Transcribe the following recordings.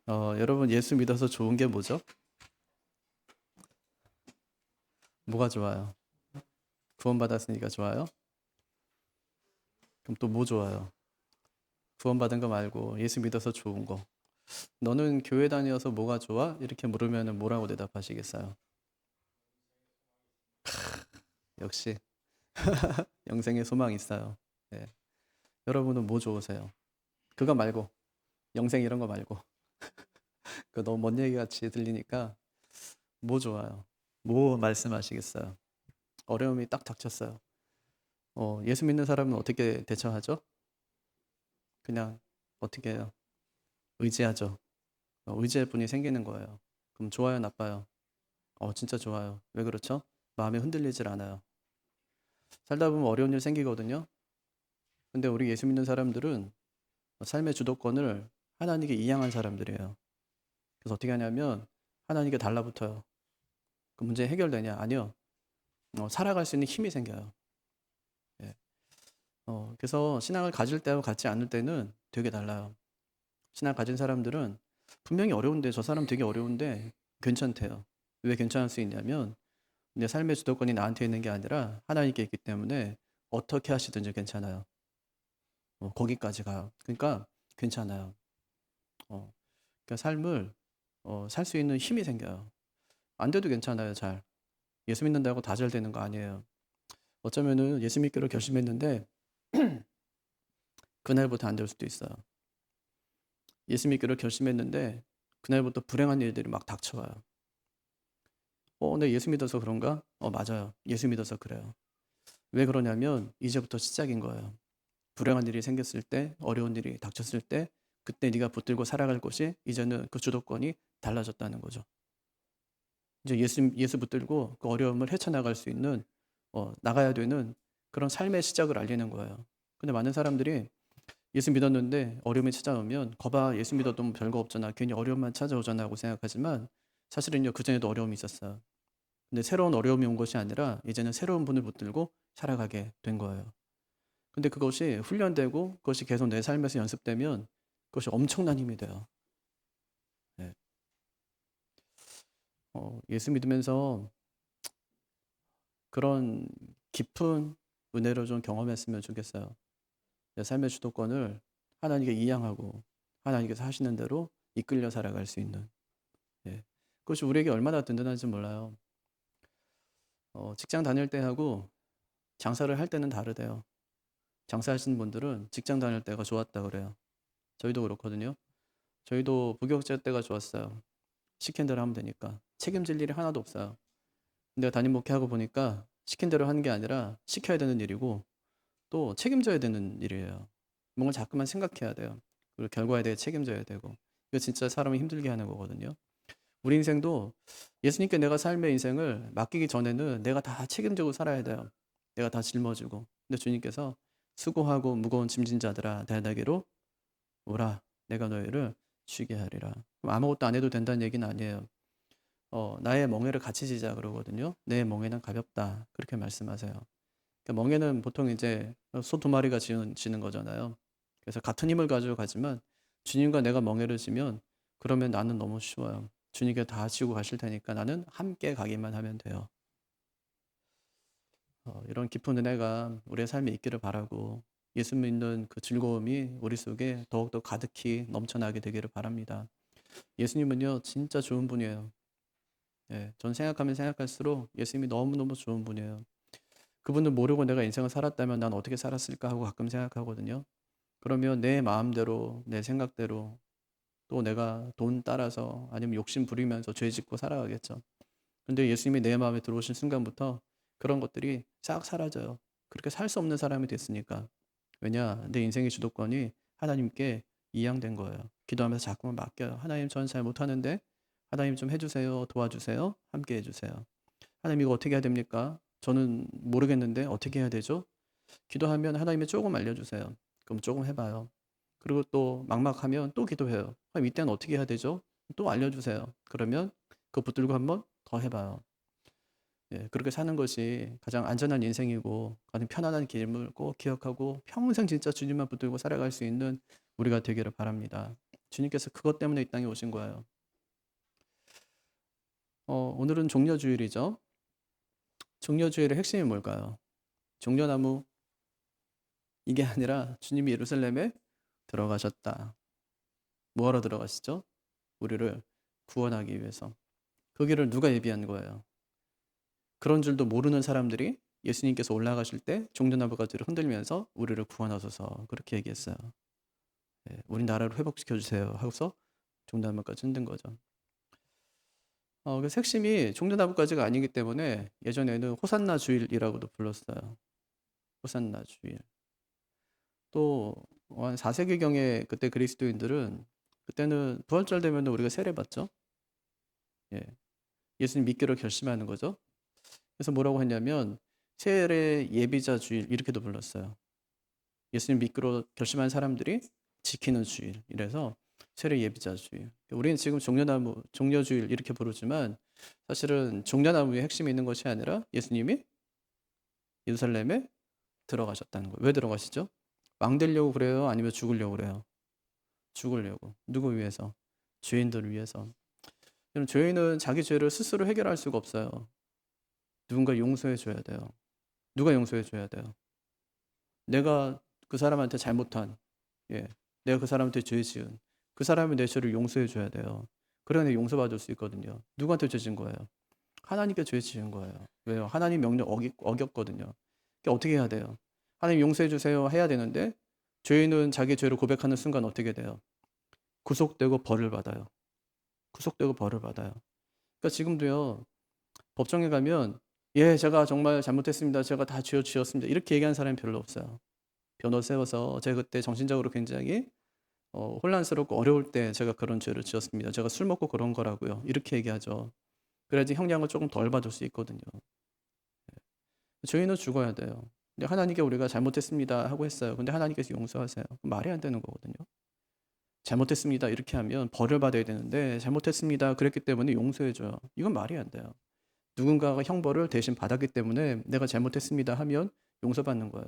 여러분 예수 믿어서 좋은 게 뭐죠? 뭐가 좋아요? 구원받았으니까 좋아요? 그럼 또 뭐 좋아요? 구원받은 거 말고 예수 믿어서 좋은 거. 너는 교회 다녀서 뭐가 좋아? 이렇게 물으면 뭐라고 대답하시겠어요? 역시 영생의 소망이 있어요. 네. 여러분은 뭐 좋으세요? 그거 말고 영생 이런 거 말고 그 너무 먼 얘기 같이 들리니까 뭐 좋아요? 뭐 말씀하시겠어요? 어려움이 딱 닥쳤어요. 예수 믿는 사람은 어떻게 대처하죠? 그냥 어떻게 해요? 의지하죠. 의지할 분이 생기는 거예요. 그럼 좋아요, 나빠요? 진짜 좋아요. 왜 그렇죠? 마음이 흔들리질 않아요. 살다 보면 어려운 일 생기거든요. 근데 우리 예수 믿는 사람들은 삶의 주도권을 하나님께 이양한 사람들이에요. 그래서 어떻게 하냐면 하나님께 달라붙어요. 그 문제 해결되냐? 아니요. 살아갈 수 있는 힘이 생겨요. 예. 그래서 신앙을 가질 때하고 갖지 않을 때는 되게 달라요. 신앙 가진 사람들은 분명히 어려운데 저 사람 되게 어려운데 괜찮대요. 왜 괜찮을 수 있냐면 내 삶의 주도권이 나한테 있는 게 아니라 하나님께 있기 때문에 어떻게 하시든지 괜찮아요. 거기까지 가요. 그러니까 괜찮아요. 어, 그러니까 삶을 살 수 있는 힘이 생겨요. 안 돼도 괜찮아요. 잘. 예수 믿는다고 다 잘 되는 거 아니에요. 어쩌면은 예수 믿기로 결심했는데 그날부터 안 될 수도 있어요. 예수 믿기로 결심했는데 그날부터 불행한 일들이 막 닥쳐와요. 내가 예수 믿어서 그런가? 맞아요. 예수 믿어서 그래요. 왜 그러냐면 이제부터 시작인 거예요. 불행한 일이 생겼을 때, 어려운 일이 닥쳤을 때, 그때 네가 붙들고 살아갈 것이 이제는 그 주도권이 달라졌다는 거죠. 이제 예수 붙들고 그 어려움을 헤쳐나갈 수 있는, 나가야 되는 그런 삶의 시작을 알리는 거예요. 근데 많은 사람들이 예수 믿었는데 어려움이 찾아오면 거봐 예수 믿어도 뭐 별거 없잖아. 괜히 어려움만 찾아오잖아 하고 생각하지만 사실은요 그전에도 어려움이 있었어요. 근데 새로운 어려움이 온 것이 아니라 이제는 새로운 분을 붙들고 살아가게 된 거예요. 근데 그것이 훈련되고 그것이 계속 내 삶에서 연습되면 그것이 엄청난 힘이 돼요. 네. 예수 믿으면서 그런 깊은 은혜를 좀 경험했으면 좋겠어요. 내 삶의 주도권을 하나님께 이양하고 하나님께서 하시는 대로 이끌려 살아갈 수 있는. 예. 그것이 우리에게 얼마나 든든한지 몰라요. 직장 다닐 때하고 장사를 할 때는 다르대요. 장사하시는 분들은 직장 다닐 때가 좋았다 그래요. 저희도 그렇거든요. 저희도 부교육자 때가 좋았어요. 시킨 대로 하면 되니까. 책임질 일이 하나도 없어요. 내가 담임 목회하고 보니까 시킨 대로 하는 게 아니라 시켜야 되는 일이고 또 책임져야 되는 일이에요. 뭔가 자꾸만 생각해야 돼요. 그리고 결과에 대해 책임져야 되고. 이거 진짜 사람을 힘들게 하는 거거든요. 우리 인생도 예수님께 내가 삶의 인생을 맡기기 전에는 내가 다 책임지고 살아야 돼요. 내가 다 짊어지고. 근데 주님께서 수고하고 무거운 짐진 자들아 내게로 오라. 내가 너희를 쉬게 하리라. 그럼 아무것도 안 해도 된다는 얘기는 아니에요. 나의 멍에를 같이 지자 그러거든요. 내 멍에는 가볍다. 그렇게 말씀하세요. 그러니까 멍에는 보통 이제 소 두 마리가 지는 거잖아요. 그래서 같은 힘을 가지고 가지만 주님과 내가 멍에를 지면 그러면 나는 너무 쉬워요. 주님께 다 지고 가실 테니까 나는 함께 가기만 하면 돼요. 이런 깊은 은혜가 우리의 삶에 있기를 바라고 예수 믿는 그 즐거움이 우리 속에 더욱더 가득히 넘쳐나게 되기를 바랍니다. 예수님은요 진짜 좋은 분이에요. 예, 전 생각하면 생각할수록 예수님이 너무너무 좋은 분이에요. 그분을 모르고 내가 인생을 살았다면 난 어떻게 살았을까 하고 가끔 생각하거든요. 그러면 내 마음대로, 내 생각대로, 또 내가 돈 따라서 아니면 욕심 부리면서 죄 짓고 살아가겠죠. 근데 예수님이 내 마음에 들어오신 순간부터 그런 것들이 싹 사라져요. 그렇게 살 수 없는 사람이 됐으니까. 왜냐? 내 인생의 주도권이 하나님께 이양된 거예요. 기도하면서 자꾸만 맡겨요. 하나님, 저는 잘 못하는데 하나님 좀 해주세요. 도와주세요. 함께 해주세요. 하나님 이거 어떻게 해야 됩니까? 저는 모르겠는데 어떻게 해야 되죠? 기도하면 하나님이 조금 알려주세요. 그럼 조금 해봐요. 그리고 또 막막하면 또 기도해요. 하나님 이때는 어떻게 해야 되죠? 또 알려주세요. 그러면 그거 붙들고 한번 더 해봐요. 예, 그렇게 사는 것이 가장 안전한 인생이고 가장 편안한 길을 꼭 기억하고 평생 진짜 주님만 붙들고 살아갈 수 있는 우리가 되기를 바랍니다. 주님께서 그것 때문에 이 땅에 오신 거예요. 오늘은 종려주일이죠. 종려주일의 핵심이 뭘까요? 종려나무 이게 아니라 주님이 예루살렘에 들어가셨다. 뭐하러 들어가시죠? 우리를 구원하기 위해서. 그 길을 누가 예비한 거예요? 그런 줄도 모르는 사람들이 예수님께서 올라가실 때 종려나무 가지를 흔들면서 우리를 구원하소서 그렇게 얘기했어요. 우리 나라를 회복시켜 주세요 하고서 종려나무까지 흔든 거죠. 그래서 핵심이 종려나무까지가 아니기 때문에 예전에는 호산나 주일이라고도 불렀어요. 호산나 주일. 또 한 4세기경에 그때 그리스도인들은 그때는 부활절 되면 우리가 세례 받죠. 예. 예수님 믿기로 결심하는 거죠. 그래서 뭐라고 했냐면 세례 예비자 주일 이렇게도 불렀어요. 예수님 믿기로 결심한 사람들이 지키는 주일. 이래서 세례 예비자 주일. 우리는 지금 종려나무, 종려주일 이렇게 부르지만 사실은 종려나무의 핵심이 있는 것이 아니라 예수님이 예루살렘에 들어가셨다는 거예요. 왜 들어가시죠? 왕 되려고 그래요? 아니면 죽으려고 그래요? 죽으려고. 누구 위해서? 죄인들을 위해서. 여러분, 죄인은 자기 죄를 스스로 해결할 수가 없어요. 누군가 용서해 줘야 돼요. 누가 용서해 줘야 돼요? 내가 그 사람한테 잘못한, 내가 그 사람한테 죄 지은 그 사람이 내 죄를 용서해 줘야 돼요. 그래야 내가 용서받을 수 있거든요. 누구한테 죄 지은 거예요? 하나님께 죄 지은 거예요. 왜요? 하나님 명령 어겼거든요. 그러니까 어떻게 해야 돼요? 하나님 용서해 주세요 해야 되는데 죄인은 자기 죄를 고백하는 순간 어떻게 돼요? 구속되고 벌을 받아요. 구속되고 벌을 받아요. 그러니까 지금도요. 법정에 가면 제가 정말 잘못했습니다. 제가 다 죄를 지었습니다. 이렇게 얘기하는 사람이 별로 없어요. 변호 세워서 제가 그때 정신적으로 굉장히 혼란스럽고 어려울 때 제가 그런 죄를 지었습니다. 제가 술 먹고 그런 거라고요. 이렇게 얘기하죠. 그래야지 형량을 조금 덜 받을 수 있거든요. 죄인은 죽어야 돼요. 근데 하나님께 우리가 잘못했습니다 하고 했어요. 근데 하나님께서 용서하세요. 말이 안 되는 거거든요. 잘못했습니다 이렇게 하면 벌을 받아야 되는데 잘못했습니다 그랬기 때문에 용서해줘요. 이건 말이 안 돼요. 누군가가 형벌을 대신 받았기 때문에 내가 잘못했습니다 하면 용서받는 거예요.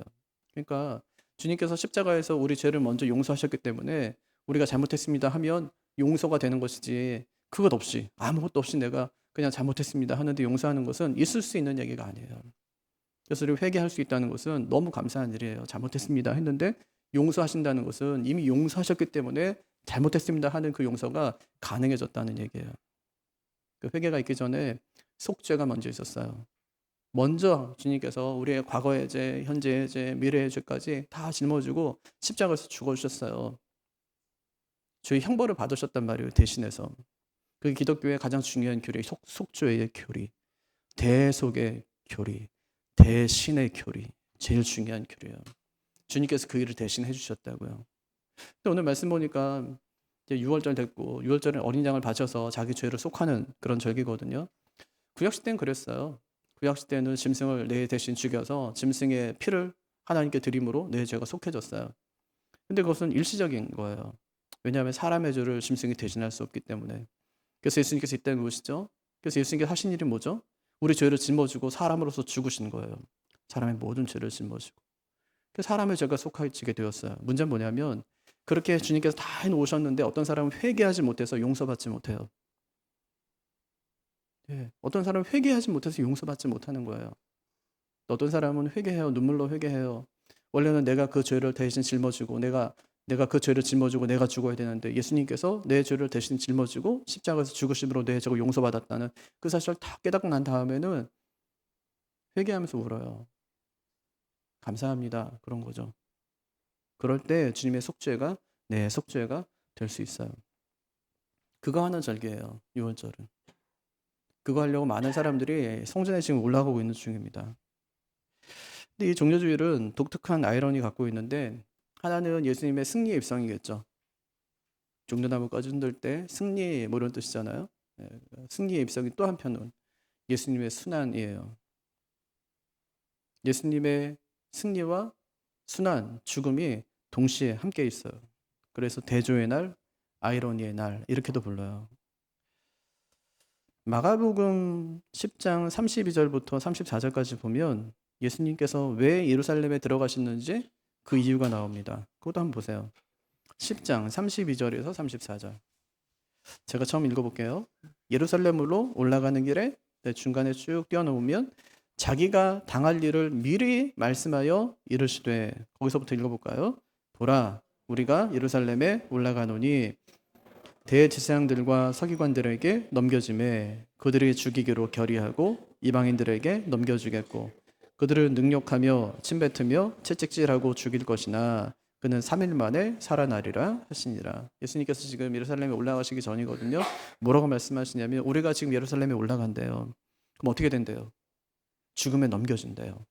그러니까 주님께서 십자가에서 우리 죄를 먼저 용서하셨기 때문에 우리가 잘못했습니다 하면 용서가 되는 것이지 그것 없이 아무것도 없이 내가 그냥 잘못했습니다 하는데 용서하는 것은 있을 수 있는 얘기가 아니에요. 그래서 우리 회개할 수 있다는 것은 너무 감사한 일이에요. 잘못했습니다 했는데 용서하신다는 것은 이미 용서하셨기 때문에 잘못했습니다 하는 그 용서가 가능해졌다는 얘기예요. 그 회개가 있기 전에 속죄가 먼저 있었어요. 먼저 주님께서 우리의 과거의 죄, 현재의 죄, 미래의 죄까지 다 짊어지고 십자가에서 죽어주셨어요. 죄의 형벌을 받으셨단 말이에요. 대신해서. 그게 기독교의 가장 중요한 교리, 속죄의 교리, 대속의 교리, 대신의 교리, 제일 중요한 교리예요. 주님께서 그 일을 대신 해주셨다고요. 근데 오늘 말씀 보니까 이제 6월절 됐고 6월절에 어린 양을 바쳐서 자기 죄를 속하는 그런 절기거든요. 구약시대는 그랬어요. 구약시대는 짐승을 내 대신 죽여서 짐승의 피를 하나님께 드림으로 내 죄가 속해졌어요. 근데 그것은 일시적인 거예요. 왜냐하면 사람의 죄를 짐승이 대신할 수 없기 때문에. 그래서 예수님께서 이 땅에 오시죠. 그래서 예수님께서 하신 일이 뭐죠? 우리 죄를 짊어지고 사람으로서 죽으신 거예요. 사람의 모든 죄를 짊어지고. 그래서 사람의 죄가 속해지게 되었어요. 문제는 뭐냐면 그렇게 주님께서 다 해놓으셨는데 어떤 사람은 회개하지 못해서 용서받지 못해요. 어떤 사람은 회개하지 못해서 용서받지 못하는 거예요. 어떤 사람은 회개해요. 눈물로 회개해요. 원래는 내가 그 죄를 대신 짊어지고 내가 그 죄를 짊어지고 내가 죽어야 되는데 예수님께서 내 죄를 대신 짊어지고 십자가에서 죽으심으로 내 죄가 용서받았다는 그 사실을 다 깨닫고 난 다음에는 회개하면서 울어요. 감사합니다. 그런 거죠. 그럴 때 주님의 속죄가 내 속죄가 될 수 있어요. 그거 하는 절기예요. 6월절은. 그거 하려고 많은 사람들이 성전에 지금 올라가고 있는 중입니다. 근데 이 종려주일은 독특한 아이러니 갖고 있는데 하나는 예수님의 승리의 입성이겠죠. 종려나무까지 흔들 때 승리 뭐 이런 뜻이잖아요. 승리의 입성이 또 한편은 예수님의 순환이에요. 예수님의 승리와 순환, 죽음이 동시에 함께 있어요. 그래서 대조의 날, 아이러니의 날 이렇게도 불러요. 마가복음 10장 32절부터 34절까지 보면 예수님께서 왜 예루살렘에 들어가셨는지 그 이유가 나옵니다. 그것도 한번 보세요. 10장 32절에서 34절. 제가 처음 읽어볼게요. 예루살렘으로 올라가는 길에 중간에 쭉 띄워놓으면 자기가 당할 일을 미리 말씀하여 이르시되, 거기서부터 읽어볼까요? 보라, 우리가 예루살렘에 올라가노니 대제사장들과 서기관들에게 넘겨짐에 그들이 죽이기로 결의하고 이방인들에게 넘겨주겠고 그들을 능욕하며 침뱉으며 채찍질하고 죽일 것이나 그는 3일 만에 살아나리라 하시니라. 예수님께서 지금 예루살렘에 올라가시기 전이거든요. 뭐라고 말씀하시냐면 우리가 지금 예루살렘에 올라간대요. 그럼 어떻게 된대요? 죽음에 넘겨진대요.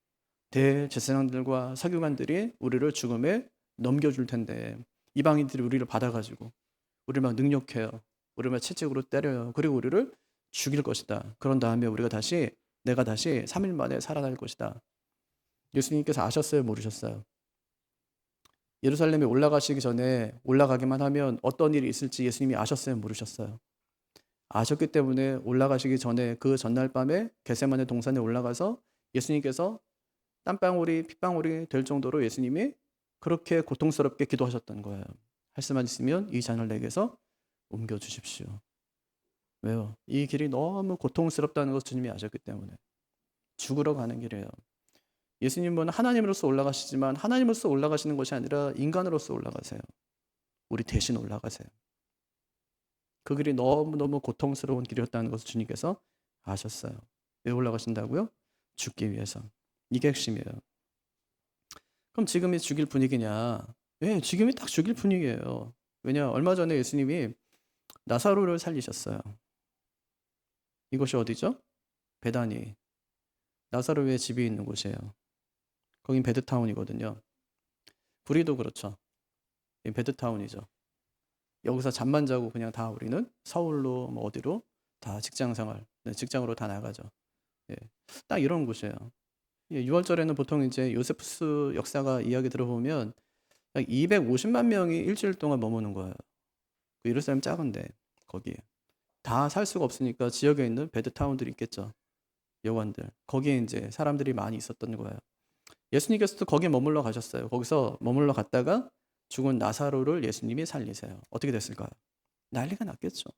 대제사장들과 서기관들이 우리를 죽음에 넘겨줄 텐데 이방인들이 우리를 받아가지고 우리를 막 능욕해요. 우리를 막 채찍으로 때려요. 그리고 우리를 죽일 것이다. 그런 다음에 내가 다시 3일 만에 살아날 것이다. 예수님께서 아셨어요? 모르셨어요? 예루살렘에 올라가시기 전에 올라가기만 하면 어떤 일이 있을지 예수님이 아셨어요? 모르셨어요? 아셨기 때문에 올라가시기 전에 그 전날 밤에 겟세마네 동산에 올라가서 예수님께서 땀방울이 핏방울이 될 정도로 예수님이 그렇게 고통스럽게 기도하셨던 거예요. 할 수만 있으면 이 잔을 내게서 옮겨주십시오. 왜요? 이 길이 너무 고통스럽다는 것을 주님이 아셨기 때문에. 죽으러 가는 길이에요. 예수님은 하나님으로서 올라가시지만 하나님으로서 올라가시는 것이 아니라 인간으로서 올라가세요. 우리 대신 올라가세요. 그 길이 너무너무 고통스러운 길이었다는 것을 주님께서 아셨어요. 왜 올라가신다고요? 죽기 위해서. 이게 핵심이에요. 그럼 지금이 죽일 분위기냐? 예, 지금이 딱 죽일 분위기예요. 왜냐? 얼마 전에 예수님이 나사로를 살리셨어요. 이곳이 어디죠? 베다니. 나사로의 집이 있는 곳이에요. 거긴 베드타운이거든요. 구리도 그렇죠. 베드타운이죠. 여기서 잠만 자고 그냥 다 우리는 서울로 뭐 어디로 다 직장생활, 직장으로 다 나가죠. 예, 딱 이런 곳이에요. 6월절에는 보통 이제 요세푸스 역사가 이야기 들어보면 약 250만 명이 일주일 동안 머무는 거예요. 그 예루살렘 작은데 거기에 다 살 수가 없으니까 지역에 있는 베드타운들이 있겠죠. 여관들 거기에 이제 사람들이 많이 있었던 거예요. 예수님께서도 거기에 머물러 가셨어요. 거기서 머물러 갔다가 죽은 나사로를 예수님이 살리세요. 어떻게 됐을까요? 난리가 났겠죠.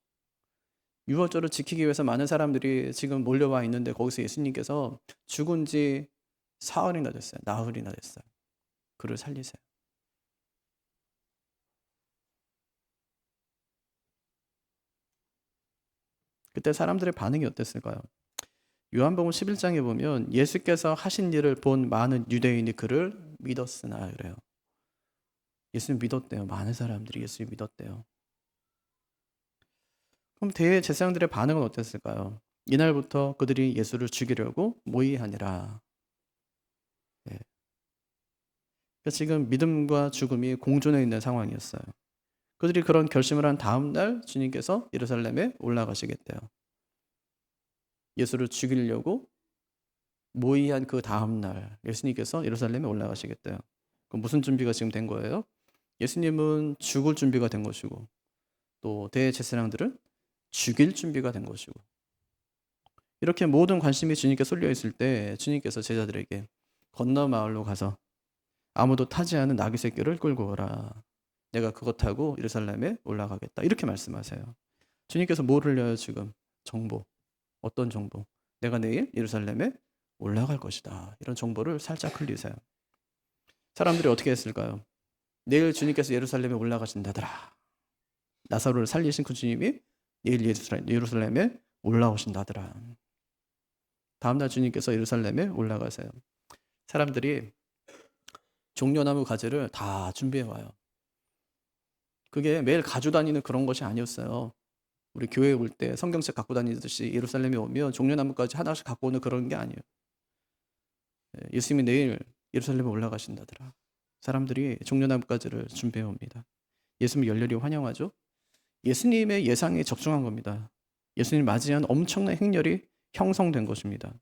유월절을 지키기 위해서 많은 사람들이 지금 몰려와 있는데 거기서 예수님께서 죽은 지 사흘이나 됐어요. 나흘이나 됐어요. 그를 살리세요. 그때 사람들의 반응이 어땠을까요? 요한복음 11장에 보면 예수께서 하신 일을 본 많은 유대인이 그를 믿었으나 그래요. 예수님 믿었대요. 많은 사람들이 예수님 믿었대요. 그럼 대제사장들의 반응은 어땠을까요? 이날부터 그들이 예수를 죽이려고 모의하니라. 네. 그러니까 지금 믿음과 죽음이 공존해 있는 상황이었어요. 그들이 그런 결심을 한 다음 날 주님께서 예루살렘에 올라가시겠대요. 예수를 죽이려고 모의한 그 다음 날 예수님께서 예루살렘에 올라가시겠대요. 그럼 무슨 준비가 지금 된 거예요? 예수님은 죽을 준비가 된 것이고 또 대제사장들은 죽일 준비가 된 것이고 이렇게 모든 관심이 주님께 쏠려 있을 때 주님께서 제자들에게 건너 마을로 가서 아무도 타지 않은 나귀 새끼를 끌고 오라. 내가 그것 타고 예루살렘에 올라가겠다. 이렇게 말씀하세요. 주님께서 뭘 흘려요 지금? 정보. 어떤 정보? 내가 내일 예루살렘에 올라갈 것이다. 이런 정보를 살짝 흘리세요. 사람들이 어떻게 했을까요? 내일 주님께서 예루살렘에 올라가신다더라. 나사로를 살리신 그 주님이 내일 예루살렘에 올라오신다더라. 다음날 주님께서 예루살렘에 올라가세요. 사람들이 종려나무 가지를 다 준비해 와요. 그게 매일 가지고 다니는 그런 것이 아니었어요. 우리 교회에 올 때 성경책 갖고 다니듯이 예루살렘에 오면 종려나무까지 하나씩 갖고 오는 그런 게 아니에요. 예수님이 내일 예루살렘에 올라가신다더라. 사람들이 종려나무가지를 준비해 옵니다. 예수님 열렬히 환영하죠. 예수님의 예상에 적중한 겁니다. 예수님 맞이한 엄청난 행렬이 형성된 것입니다.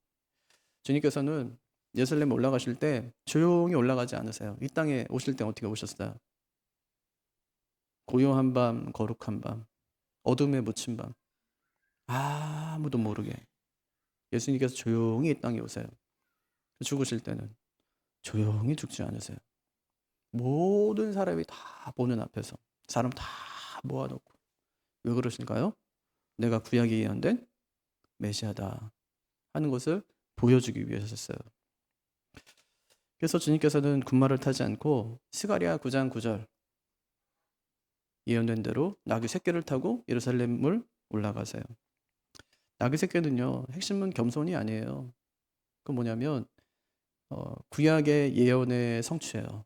주님께서는 예루살렘에 올라가실 때 조용히 올라가지 않으세요. 이 땅에 오실 때 어떻게 오셨어요? 고요한 밤, 거룩한 밤, 어둠에 묻힌 밤, 아무도 모르게 예수님께서 조용히 이 땅에 오세요. 죽으실 때는 조용히 죽지 않으세요. 모든 사람이 다 보는 앞에서 사람 다 모아놓고. 왜 그러실까요? 내가 구약에 예언된 메시아다 하는 것을 보여주기 위해서였어요. 그래서 주님께서는 군마를 타지 않고 스가랴 9장 9절 예언된 대로 나귀 새끼를 타고 예루살렘을 올라가세요. 나귀 새끼는요, 핵심은 겸손이 아니에요. 그 뭐냐면 구약의 예언의 성취예요.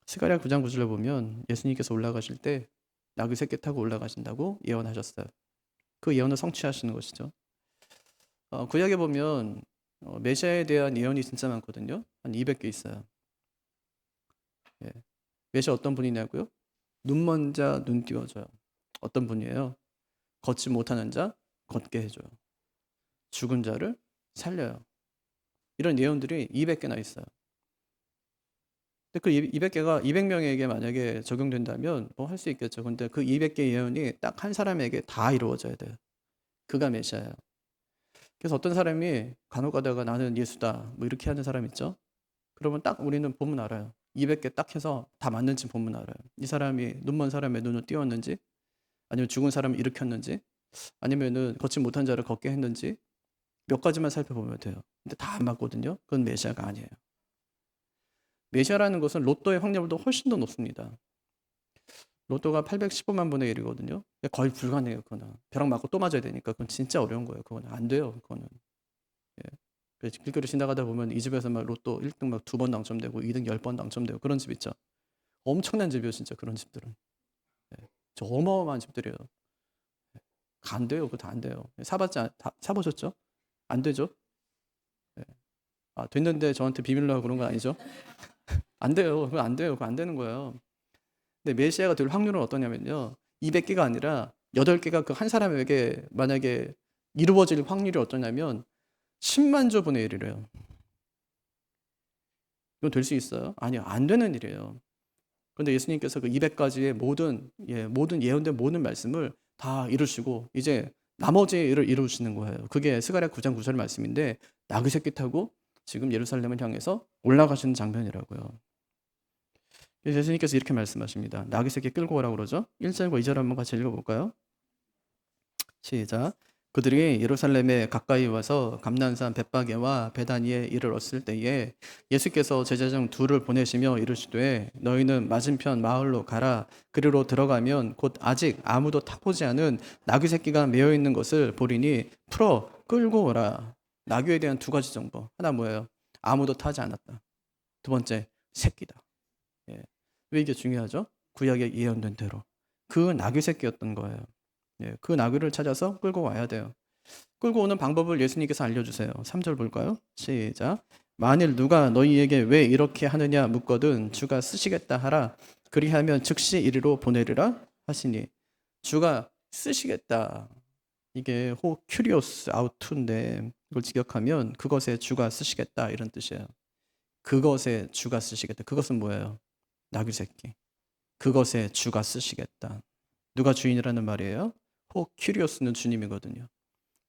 스가랴 9장 9절에 보면 예수님께서 올라가실 때 나귀 새끼 타고 올라가신다고 예언하셨어요. 그 예언을 성취하시는 것이죠. 구약에 보면 메시아에 대한 예언이 진짜 많거든요. 한 200개 있어요. 예. 메시아 어떤 분이냐고요? 눈먼 자 눈 띄워줘요. 어떤 분이에요? 걷지 못하는 자 걷게 해줘요. 죽은 자를 살려요. 이런 예언들이 200개나 있어요. 근데 그 200개가 200명에게 만약에 적용된다면 뭐 할 수 있겠죠. 근데 그 200개 예언이 딱 한 사람에게 다 이루어져야 돼요. 그가 메시아예요. 그래서 어떤 사람이 간혹 가다가 나는 예수다 뭐 이렇게 하는 사람 있죠. 그러면 딱 우리는 보면 알아요. 200개 딱 해서 다 맞는지 보면 알아요. 이 사람이 눈먼 사람의 눈을 띄웠는지, 아니면 죽은 사람을 일으켰는지, 아니면은 걷지 못한 자를 걷게 했는지 몇 가지만 살펴보면 돼요. 근데 다 안 맞거든요. 그건 메시아가 아니에요. 메시아라는 것은 로또의 확률보다 훨씬 더 높습니다. 로또가 815만 분의 1이거든요. 거의 불가능해요. 그거는 벼락 맞고 또 맞아야 되니까 그건 진짜 어려운 거예요. 그건 안 돼요. 그거는. 예. 그래서 길거리 지나가다 보면 이 집에서 막 로또 1등 막 2번 당첨되고 2등 10번 당첨되고 그런 집 있죠. 엄청난 집이에요, 진짜 그런 집들은. 예. 저 어마어마한 집들이에요. 안 돼요, 그거 다 안 돼요. 사보셨죠? 안 되죠? 예. 아, 됐는데 저한테 비밀로 하고 그런 건 아니죠? 안 돼요, 그거 안 돼요, 그거 안 되는 거예요. 근데 메시아가 될 확률은 어떠냐면요, 200개가 아니라 8개가 그 한 사람에게 만약에 이루어질 확률이 어떠냐면 10만 조 분의 1이래요. 이건 될 수 있어요? 아니요, 안 되는 일이에요. 그런데 예수님께서 그 200가지의 모든 예언된 모든 말씀을 다 이루시고 이제 나머지의 일을 이루시는 거예요. 그게 스가랴 9장 9절 말씀인데 나귀 새끼 타고 지금 예루살렘을 향해서 올라가시는 장면이라고요. 그래서 예수님께서 이렇게 말씀하십니다. 나귀 새끼 끌고 오라고 그러죠. 1절과 2절 한번 같이 읽어볼까요? 시작. 그들이 예루살렘에 가까이 와서 감난산 벳바게와 베다니에 이르렀을 때에 예수께서 제자 중 둘을 보내시며 이르시되 너희는 맞은편 마을로 가라. 그리로 들어가면 곧 아직 아무도 타보지 않은 나귀 새끼가 메어 있는 것을 보리니 풀어 끌고 오라. 나귀에 대한 두 가지 정보. 하나 뭐예요? 아무도 타지 않았다. 두 번째, 새끼다. 예. 왜 이게 중요하죠? 구약에 예언된 대로 그 나귀 새끼였던 거예요. 예, 그 나귀를 찾아서 끌고 와야 돼요. 끌고 오는 방법을 예수님께서 알려주세요. 3절 볼까요? 시작. 만일 누가 너희에게 왜 이렇게 하느냐 묻거든 주가 쓰시겠다 하라. 그리하면 즉시 이리로 보내리라 하시니. 주가 쓰시겠다. 이게 호 큐리오스 아우투인데 이걸 직역하면 그것에 주가 쓰시겠다 이런 뜻이에요. 그것에 주가 쓰시겠다. 그것은 뭐예요? 나귀 새끼. 그것에 주가 쓰시겠다. 누가 주인이라는 말이에요? 호 큐리오스는 주님이거든요.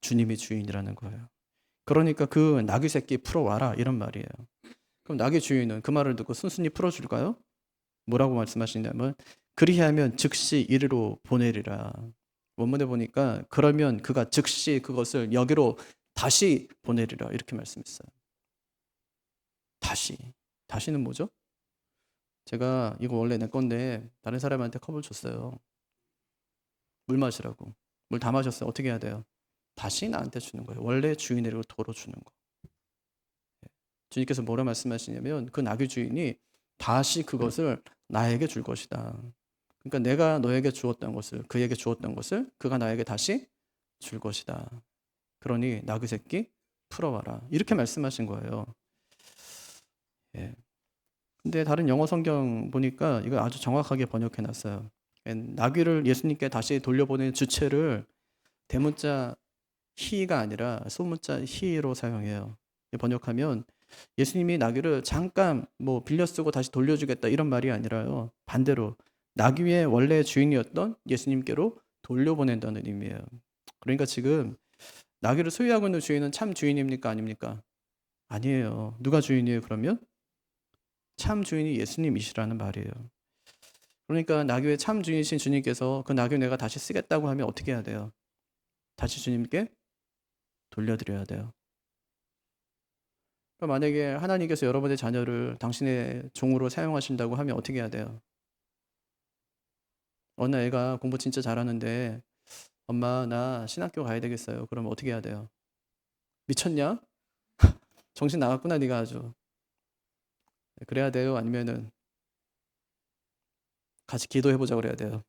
주님이 주인이라는 거예요. 그러니까 그 나귀 새끼 풀어와라 이런 말이에요. 그럼 나귀 주인은 그 말을 듣고 순순히 풀어줄까요? 뭐라고 말씀하시냐면 그리하면 즉시 이리로 보내리라. 원문에 보니까 그러면 그가 즉시 그것을 여기로 다시 보내리라 이렇게 말씀했어요. 다시는 뭐죠? 제가 이거 원래 내 건데 다른 사람한테 컵을 줬어요. 물 마시라고. 물 다 마셨어요. 어떻게 해야 돼요? 다시 나한테 주는 거예요. 원래 주인에게로 도로 주는 거. 주님께서 뭐라 말씀하시냐면 그 나귀 주인이 다시 그것을 나에게 줄 것이다. 그러니까 내가 너에게 주었던 것을, 그에게 주었던 것을 그가 나에게 다시 줄 것이다. 그러니 나귀 새끼 풀어와라. 이렇게 말씀하신 거예요. 예. 근데 다른 영어 성경 보니까 이거 아주 정확하게 번역해 놨어요. 나귀를 예수님께 다시 돌려보낸 주체를 대문자 히가 아니라 소문자 히로 사용해요. 번역하면 예수님이 나귀를 잠깐 뭐 빌려 쓰고 다시 돌려주겠다 이런 말이 아니라요. 반대로 나귀의 원래 주인이었던 예수님께로 돌려보낸다는 의미예요. 그러니까 지금 나귀를 소유하고 있는 주인은 참 주인입니까? 아닙니까? 아니에요. 누가 주인이에요, 그러면? 참 주인이 예수님이시라는 말이에요. 그러니까 나귀의 참 주인이신 주님께서 그 나귀 내가 다시 쓰겠다고 하면 어떻게 해야 돼요? 다시 주님께 돌려드려야 돼요. 그럼 만약에 하나님께서 여러분의 자녀를 당신의 종으로 사용하신다고 하면 어떻게 해야 돼요? 어느 애가 공부 진짜 잘하는데 엄마 나 신학교 가야 되겠어요. 그럼 어떻게 해야 돼요? 미쳤냐? 정신 나갔구나 네가 아주. 그래야 돼요? 아니면은 같이 기도해보자 그래야 돼요?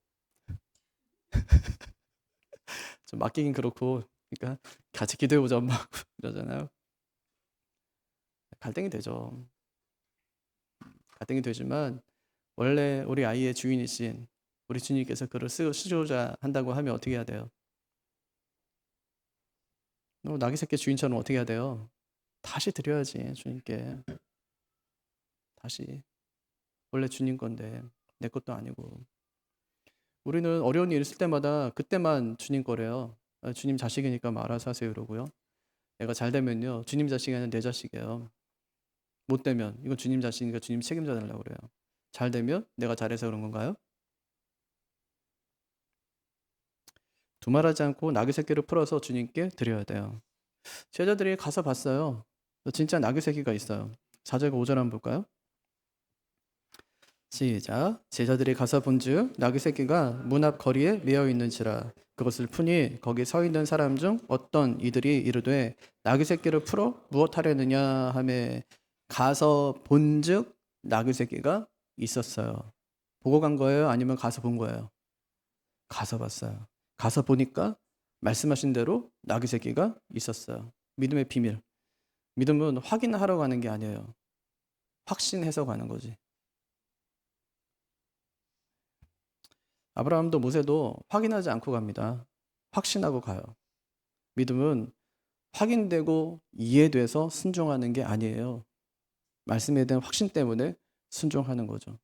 좀 맡기긴 그렇고 그러니까 같이 기도해보자 엄마하고 이러잖아요. 갈등이 되죠. 갈등이 되지만 원래 우리 아이의 주인이신 우리 주님께서 그를 쓰고자 한다고 하면 어떻게 해야 돼요? 나귀 새끼 주인처럼 어떻게 해야 돼요? 다시 드려야지 주님께. 다시. 원래 주님 건데 내 것도 아니고. 우리는 어려운 일 있을 때마다 그때만 주님 거래요. 주님 자식이니까 알아서 하세요 이러고요. 애가 잘 되면요. 주님 자식이 아니라 내 자식이에요. 못 되면 이건 주님 자식이니까 주님 책임져 달라고 그래요. 잘 되면 내가 잘해서 그런 건가요? 두말하지 않고 나귀 새끼를 풀어서 주님께 드려야 돼요. 제자들이 가서 봤어요. 진짜 나귀 새끼가 있어요. 4절과 5절 한번 볼까요? 시작. 제자들이 가서 본즉 나귀 새끼가 문 앞 거리에 메어 있는지라 그것을 푸니 거기 서 있는 사람 중 어떤 이들이 이르되 나귀 새끼를 풀어 무엇하려느냐 하매 가서 본즉 나귀 새끼가 있었어요. 보고 간 거예요? 아니면 가서 본 거예요? 가서 봤어요. 가서 보니까 말씀하신 대로 나귀 새끼가 있었어요. 믿음의 비밀. 믿음은 확인하러 가는 게 아니에요. 확신해서 가는 거지. 아브라함도 모세도 확인하지 않고 갑니다. 확신하고 가요. 믿음은 확인되고 이해돼서 순종하는 게 아니에요. 말씀에 대한 확신 때문에 순종하는 거죠.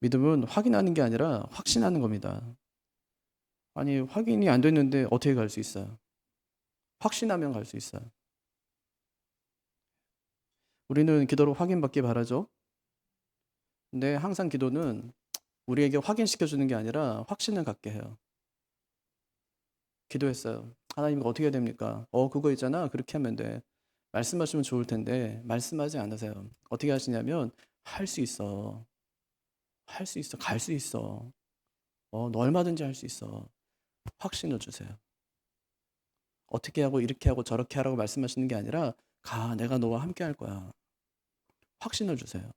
믿음은 확인하는 게 아니라 확신하는 겁니다. 아니, 확인이 안 됐는데 어떻게 갈 수 있어요? 확신하면 갈 수 있어요. 우리는 기도로 확인받기 바라죠. 근데 항상 기도는 우리에게 확인시켜주는 게 아니라 확신을 갖게 해요. 기도했어요. 하나님 어떻게 해야 됩니까? 그거 있잖아. 그렇게 하면 돼. 말씀하시면 좋을 텐데 말씀하지 않으세요. 어떻게 하시냐면 할 수 있어. 할 수 있어. 갈 수 있어. 너 얼마든지 할 수 있어. 확신을 주세요. 어떻게 하고 이렇게 하고 저렇게 하라고 말씀하시는 게 아니라 가. 내가 너와 함께 할 거야. 확신을 주세요.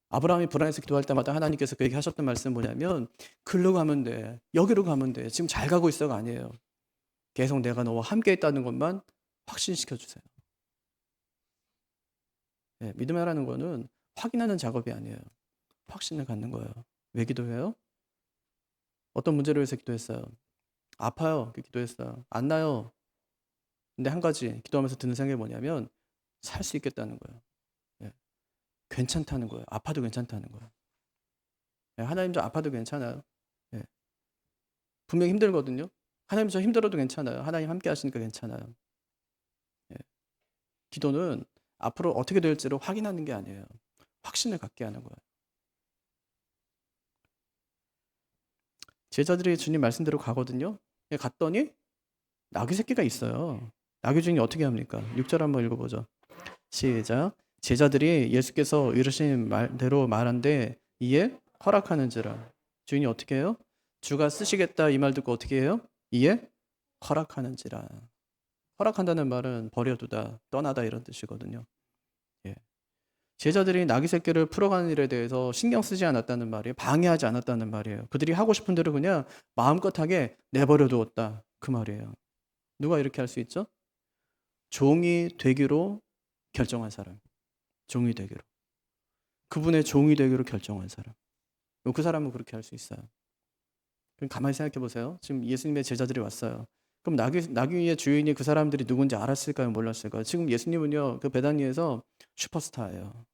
아브라함이 불안해서 기도할 때마다 하나님께서 그에게 하셨던 말씀은 뭐냐면 글로 가면 돼. 여기로 가면 돼. 지금 잘 가고 있어가 아니에요. 계속 내가 너와 함께 있다는 것만 확신시켜 주세요. 네, 믿음이라는 거는 확인하는 작업이 아니에요. 확신을 갖는 거예요. 왜 기도해요? 어떤 문제를 위해서 기도했어요? 아파요. 기도했어요. 안 나요. 근데 한 가지 기도하면서 드는 생각이 뭐냐면 살 수 있겠다는 거예요. 네, 괜찮다는 거예요. 아파도 괜찮다는 거예요. 네, 하나님 저 아파도 괜찮아요. 네, 분명히 힘들거든요. 하나님 저 힘들어도 괜찮아요. 하나님 함께 하시니까 괜찮아요. 네, 기도는 앞으로 어떻게 될지를 확인하는 게 아니에요. 확신을 갖게 하는 거예요. 제자들이 주님 말씀대로 가거든요. 갔더니 나귀 새끼가 있어요. 나귀 주인이 어떻게 합니까? 6절 한번 읽어보죠. 시작. 제자들이 예수께서 이르신 말대로 말한데 이에 허락하는지라. 주인이 어떻게 해요? 주가 쓰시겠다 이 말 듣고 어떻게 해요? 이에 허락하는지라. 허락한다는 말은 버려두다, 떠나다 이런 뜻이거든요. 예. 제자들이 나귀 새끼를 풀어가는 일에 대해서 신경 쓰지 않았다는 말이에요. 방해하지 않았다는 말이에요. 그들이 하고 싶은 대로 그냥 마음껏 하게 내버려 두었다. 그 말이에요. 누가 이렇게 할 수 있죠? 종이 되기로 결정한 사람. 종이 되기로. 그분의 종이 되기로 결정한 사람. 그 사람은 그렇게 할 수 있어요. 그럼 가만히 생각해 보세요. 지금 예수님의 제자들이 왔어요. 그럼 나귀의 주인이 그 사람들이 누군지 알았을까요? 몰랐을까요? 지금 예수님은요, 그 베다니에서 슈퍼스타예요.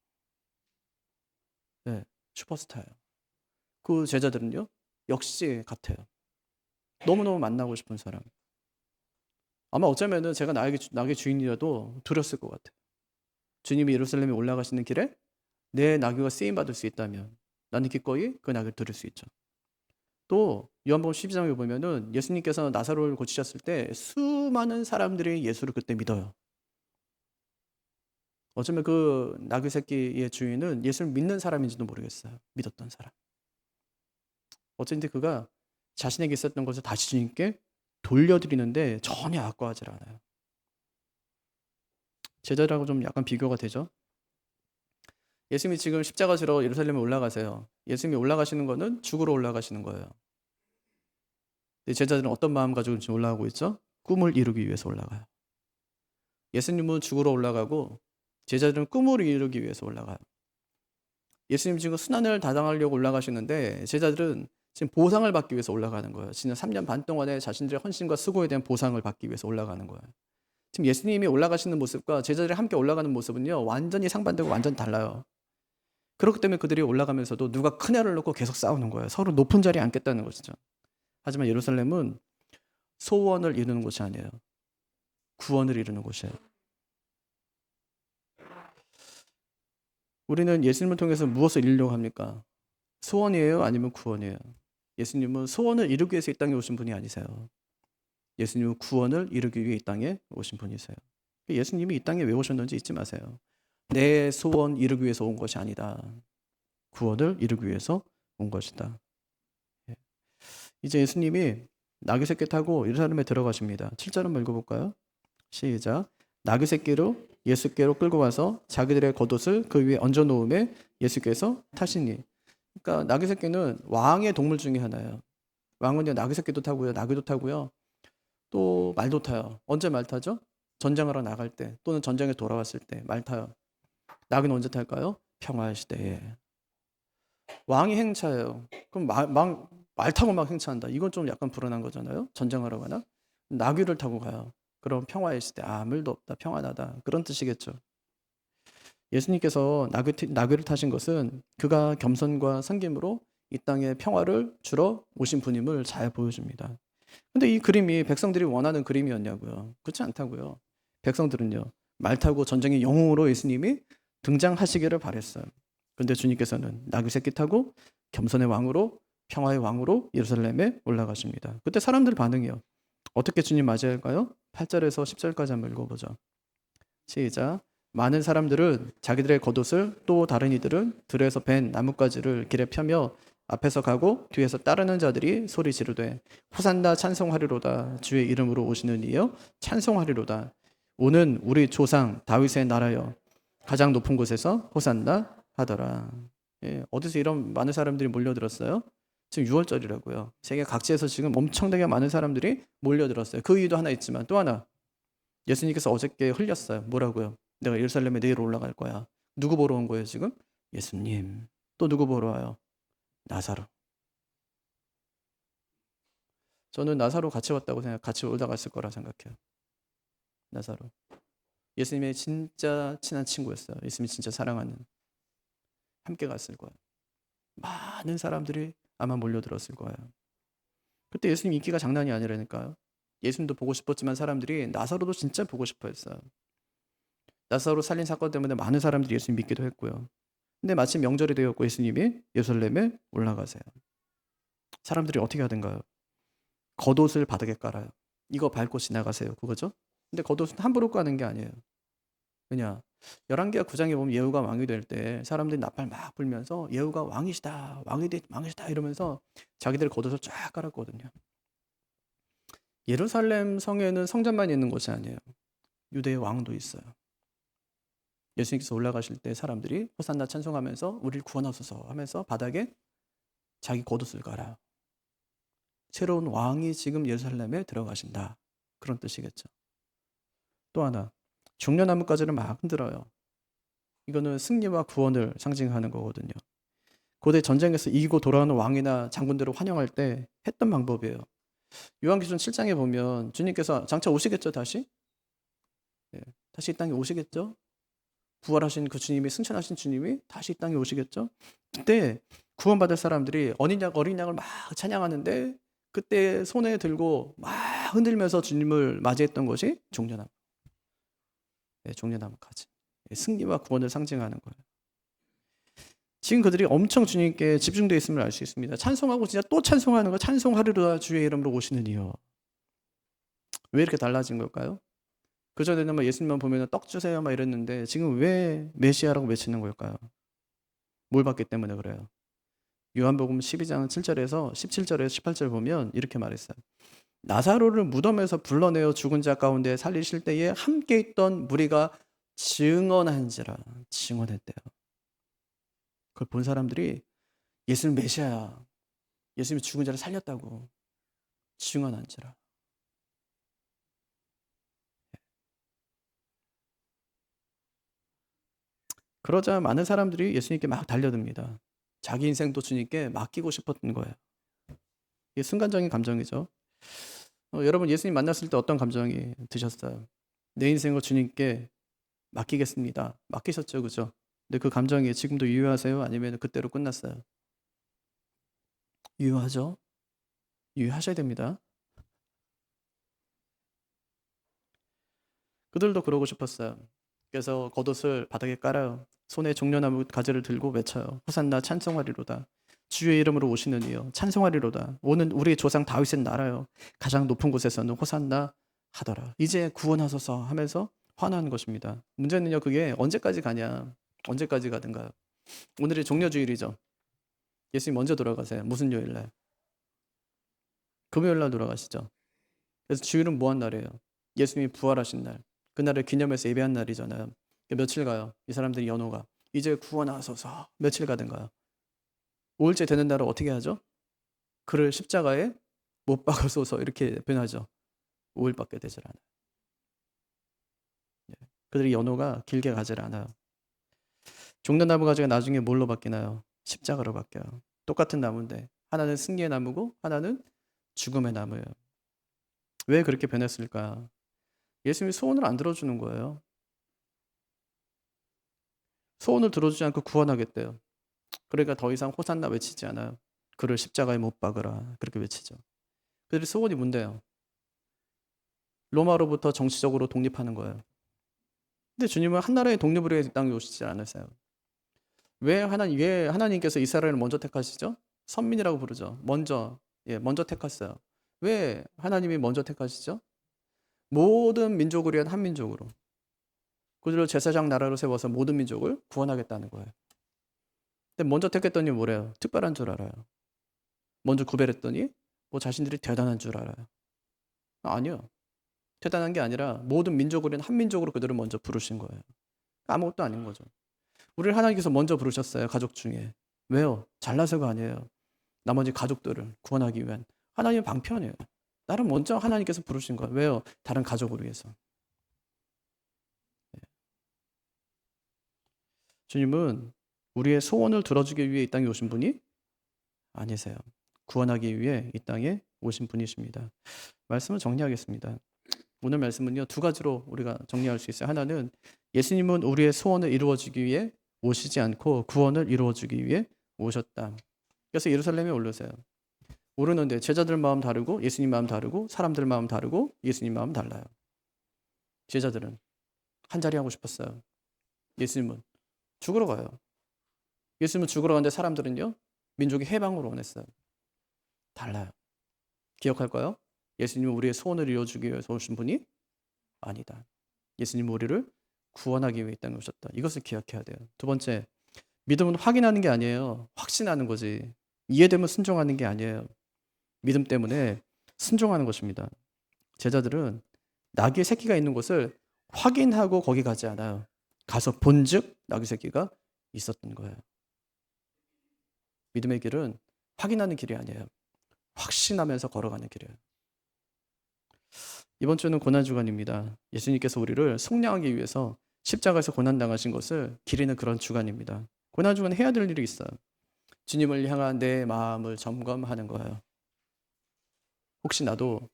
네, 슈퍼스타예요. 그 제자들은요, 역시 같아요. 너무너무 만나고 싶은 사람. 아마 어쩌면은 제가 나귀 주인이라도 두렸을 것 같아요. 주님이 예루살렘에 올라가시는 길에 내 나귀가 쓰임 받을 수 있다면 나는 기꺼이 그 나귀를 들을 수 있죠. 또 요한복음 12장에 보면은 예수님께서 나사로를 고치셨을 때 수많은 사람들이 예수를 그때 믿어요. 어쩌면 그 나귀 새끼의 주인은 예수를 믿는 사람인지도 모르겠어요. 믿었던 사람. 어쩐지 그가 자신에게 있었던 것을 다시 주님께 돌려드리는데 전혀 아까워하지 않아요. 제자들하고 좀 약간 비교가 되죠. 예수님이 지금 십자가 지러 예루살렘에 올라가세요. 예수님이 올라가시는 거는 죽으러 올라가시는 거예요. 근데 제자들은 어떤 마음 가지고 지금 올라가고 있죠? 꿈을 이루기 위해서 올라가요. 예수님은 죽으러 올라가고 제자들은 꿈을 이루기 위해서 올라가요. 예수님 지금 순환을 다당하려고 올라가시는데 제자들은 지금 보상을 받기 위해서 올라가는 거예요. 지난 3년 반 동안에 자신들의 헌신과 수고에 대한 보상을 받기 위해서 올라가는 거예요. 지금 예수님이 올라가시는 모습과 제자들이 함께 올라가는 모습은요, 완전히 상반되고 완전 달라요. 그렇기 때문에 그들이 올라가면서도 누가 큰 애를 놓고 계속 싸우는 거예요. 서로 높은 자리에 앉겠다는 것이죠. 하지만 예루살렘은 소원을 이루는 곳이 아니에요. 구원을 이루는 곳이에요. 우리는 예수님을 통해서 무엇을 이루려고 합니까? 소원이에요? 아니면 구원이에요? 예수님은 소원을 이루기 위해서 이 땅에 오신 분이 아니세요. 예수님은 구원을 이루기 위해 이 땅에 오신 분이세요. 예수님이 이 땅에 왜 오셨는지 잊지 마세요. 내 소원 이루기 위해서 온 것이 아니다. 구원을 이루기 위해서 온 것이다. 이제 예수님이 나귀 새끼 타고 예루살렘에 들어가십니다. 7절 한번 읽어볼까요? 시작. 나귀 새끼로 예수께로 끌고 와서 자기들의 겉옷을 그 위에 얹어 놓음에 예수께서 타시니. 그러니까 나귀 새끼는 왕의 동물 중에 하나예요. 왕은요, 나귀 새끼도 타고요, 나귀도 타고요, 또 말도 타요. 언제 말 타죠? 전쟁하러 나갈 때 또는 전쟁에 돌아왔을 때 말 타요. 나귀는 언제 탈까요? 평화의 시대에. 왕이 행차예요. 그럼 말 타고 막 행차한다. 이건 좀 약간 불안한 거잖아요. 전쟁하러 가나? 나귀를 타고 가요. 그럼 평화의 시대, 아무 일도 없다, 평안하다, 그런 뜻이겠죠. 예수님께서 나귀를 타신 것은 그가 겸손과 섬김으로 이 땅에 평화를 주러 오신 분임을 잘 보여줍니다. 근데 이 그림이 백성들이 원하는 그림이었냐고요? 그렇지 않다고요. 백성들은요, 말 타고 전쟁의 영웅으로 예수님이 등장하시기를 바랬어요. 근데 주님께서는 나귀 새끼 타고 겸손의 왕으로, 평화의 왕으로 예루살렘에 올라가십니다. 그때 사람들 반응이요. 어떻게 주님 맞이할까요? 8절에서 10절까지 한번 읽어보죠. 시작. 많은 사람들은 자기들의 겉옷을, 또 다른 이들은 들에서 벤 나뭇가지를 길에 펴며 앞에서 가고 뒤에서 따르는 자들이 소리 지르되 호산나 찬송하리로다. 주의 이름으로 오시는 이여 찬송하리로다. 오는 우리 조상 다윗의 나라여 가장 높은 곳에서 호산나 하더라. 예, 어디서 이런 많은 사람들이 몰려들었어요? 지금 6월절이라고요. 세계 각지에서 지금 엄청나게 많은 사람들이 몰려들었어요. 그 이유도 하나 있지만 또 하나, 예수님께서 어저께 흘렸어요. 뭐라고요? 내가 예루살렘에 내일 올라갈 거야. 누구 보러 온 거예요 지금? 예수님. 또 누구 보러 와요? 나사로. 저는 나사로 같이 왔다고 같이 올라갔을 거라 생각해요. 나사로. 예수님의 진짜 친한 친구였어요. 예수님이 진짜 사랑하는. 함께 갔을 거예요. 많은 사람들이 아마 몰려들었을 거예요. 그때 예수님 인기가 장난이 아니라니까요. 예수님도 보고 싶었지만 사람들이 나사로도 진짜 보고 싶어 했어요. 나사로 살린 사건 때문에 많은 사람들이 예수님 믿기도 했고요. 근데 마침 명절이 되었고 예수님이 예루살렘에 올라가세요. 사람들이 어떻게 하던가요? 겉옷을 바닥에 깔아요. 이거 밟고 지나가세요. 그거죠? 근데 겉옷은 함부로 까는 게 아니에요. 왜냐? 열왕기하 9장에 보면 예후가 왕이 될 때 사람들이 나팔 막 불면서 예후가 왕이시다, 왕이시다 이러면서 자기들 겉옷을 쫙 깔았거든요. 예루살렘 성에는 성전만 있는 곳이 아니에요. 유대의 왕도 있어요. 예수님께서 올라가실 때 사람들이 호산나 찬송하면서 우리를 구원하소서 하면서 바닥에 자기 겉옷을 깔아요. 새로운 왕이 지금 예루살렘에 들어가신다. 그런 뜻이겠죠. 또 하나, 종려나뭇가지를 막 흔들어요. 이거는 승리와 구원을 상징하는 거거든요. 고대 전쟁에서 이기고 돌아오는 왕이나 장군들을 환영할 때 했던 방법이에요. 요한계시록 7장에 보면 주님께서 장차 오시겠죠, 다시? 네, 다시 이 땅에 오시겠죠? 부활하신 그 주님이, 승천하신 주님이 다시 이 땅에 오시겠죠? 그때 구원받을 사람들이 어린 양을 막 찬양하는데 그때 손에 들고 막 흔들면서 주님을 맞이했던 것이 종려나무. 네, 종려나무까지. 승리와 구원을 상징하는 거예요. 지금 그들이 엄청 주님께 집중되어 있음을 알 수 있습니다. 찬송하고 진짜 또 찬송하는 거, 찬송하리로다 주의 이름으로 오시는 이요. 왜 이렇게 달라진 걸까요? 그전에는 막 예수님만 보면 떡 주세요 막 이랬는데 지금 왜 메시아라고 외치는 걸까요? 뭘 받기 때문에 그래요? 요한복음 12장 7절에서 17절에서 18절 보면 이렇게 말했어요. 나사로를 무덤에서 불러내어 죽은 자 가운데 살리실 때에 함께 있던 무리가 증언한지라. 증언했대요. 그걸 본 사람들이 예수는 메시아야, 예수님이 죽은 자를 살렸다고 증언한지라. 그러자 많은 사람들이 예수님께 막 달려듭니다. 자기 인생도 주님께 맡기고 싶었던 거예요. 이게 순간적인 감정이죠. 여러분 예수님 만났을 때 어떤 감정이 드셨어요? 내 인생을 주님께 맡기겠습니다. 맡기셨죠, 그죠? 근데 그 감정이 지금도 유효하세요? 아니면 그때로 끝났어요? 유효하죠? 유효하셔야 됩니다. 그들도 그러고 싶었어요. 그래서 겉옷을 바닥에 깔아요. 손에 종려나무 가지를 들고 외쳐요. 호산나 찬송하리로다. 주의 이름으로 오시는 이여 찬송하리로다. 오는 우리 조상 다윗의 나라요. 가장 높은 곳에서는 호산나 하더라. 이제 구원하소서 하면서 환호하는 것입니다. 문제는요, 그게 언제까지 가냐? 언제까지 가든가요? 오늘이 종려주일이죠. 예수님 먼저 돌아가세요. 무슨 요일날? 금요일날 돌아가시죠. 그래서 주일은 뭐한 날이에요? 예수님이 부활하신 날. 그날을 기념해서 예배한 날이잖아요. 며칠 가요? 이 사람들이 연호가. 이제 구원하소서. 며칠 가든가요? 5일째 되는 날을 어떻게 하죠? 그를 십자가에 못 박아소서 이렇게 표현하죠. 5일밖에 되질 않아요. 그들이 연호가 길게 가질 않아요. 종려나무 가지가 나중에 뭘로 바뀌나요? 십자가로 바뀌어요. 똑같은 나무인데 하나는 승리의 나무고 하나는 죽음의 나무예요. 왜 그렇게 변했을까? 예수님이 소원을 안 들어주는 거예요. 소원을 들어주지 않고 구원하겠대요. 그러니까 더 이상 호산나 외치지 않아요. 그를 십자가에 못 박으라 그렇게 외치죠. 그들의 소원이 뭔데요? 로마로부터 정치적으로 독립하는 거예요. 근데 주님은 한 나라의 독립을 위해 이 땅에 오시지 않으세요. 왜 하나님께서 이스라엘을 먼저 택하시죠? 선민이라고 부르죠. 먼저 택하셨어요. 왜 하나님이 먼저 택하시죠? 모든 민족을 위한 한 민족으로. 그들을 제사장 나라로 세워서 모든 민족을 구원하겠다는 거예요. 근데 먼저 택했더니 뭐래요? 특별한 줄 알아요. 먼저 구별했더니 뭐 자신들이 대단한 줄 알아요. 아니요. 대단한 게 아니라 모든 민족을 위한 한 민족으로 그들을 먼저 부르신 거예요. 아무것도 아닌 거죠. 우리를 하나님께서 먼저 부르셨어요. 가족 중에. 왜요? 잘나서가 아니에요. 나머지 가족들을 구원하기 위한 하나님의 방편이에요. 나를 먼저 하나님께서 부르신 거예요. 왜요? 다른 가족을 위해서. 주님은 우리의 소원을 들어주기 위해 이 땅에 오신 분이 아니세요. 구원하기 위해 이 땅에 오신 분이십니다. 말씀을 정리하겠습니다. 오늘 말씀은요, 두 가지로 우리가 정리할 수 있어요. 하나는 예수님은 우리의 소원을 이루어주기 위해 오시지 않고 구원을 이루어주기 위해 오셨다. 그래서 예루살렘에 오르세요. 오르는데 제자들 마음 다르고 예수님 마음 다르고 사람들 마음 다르고 예수님 마음 달라요. 제자들은 한 자리 하고 싶었어요. 예수님은 죽으러 가요. 예수님은 죽으러 가는데 사람들은요, 민족의 해방을 원했어요. 달라요. 기억할까요? 예수님은 우리의 소원을 이루어주기 위해서 오신 분이 아니다. 예수님은 우리를 구원하기 위해 이 땅에 오셨다. 이것을 기억해야 돼요. 두 번째, 믿음은 확인하는 게 아니에요. 확신하는 거지. 이해되면 순종하는 게 아니에요. 믿음 때문에 순종하는 것입니다. 제자들은 나귀의 새끼가 있는 곳을 확인하고 거기 가지 않아요. 가서 본즉 나귀 새끼가 있었던 거예요. 믿음의 길은 확인하는 길이 아니에요. 확신하면서 걸어가는 길이에요. 이번 주는 고난주간입니다. 예수님께서 우리를 속량하기 위해서 십자가에서 고난당하신 것을 기리는 그런 주간입니다. 고난주간 해야 될 일이 있어요. 주님을 향한 내 마음을 점검하는 거예요. 혹시 나도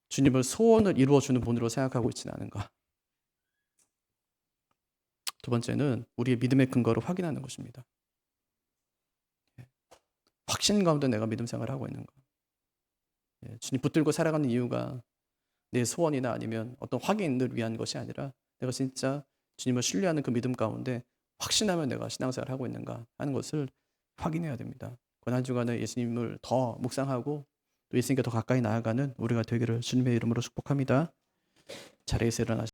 주님을 소원을 이루어주는 분으로 생각하고 있지는 않은가? 두 번째는 우리의 믿음의 근거를 확인하는 것입니다. 확신 가운데 내가 믿음 생활을 하고 있는가? 주님 붙들고 살아가는 이유가 내 소원이나 아니면 어떤 확인을 위한 것이 아니라 내가 진짜 주님을 신뢰하는 그 믿음 가운데 확신하면 내가 신앙생활을 하고 있는가 하는 것을 확인해야 됩니다. 고난 주간에 예수님을 더 묵상하고 또 예수님께 더 가까이 나아가는 우리가 되기를 주님의 이름으로 축복합니다. 자리에서 일어나시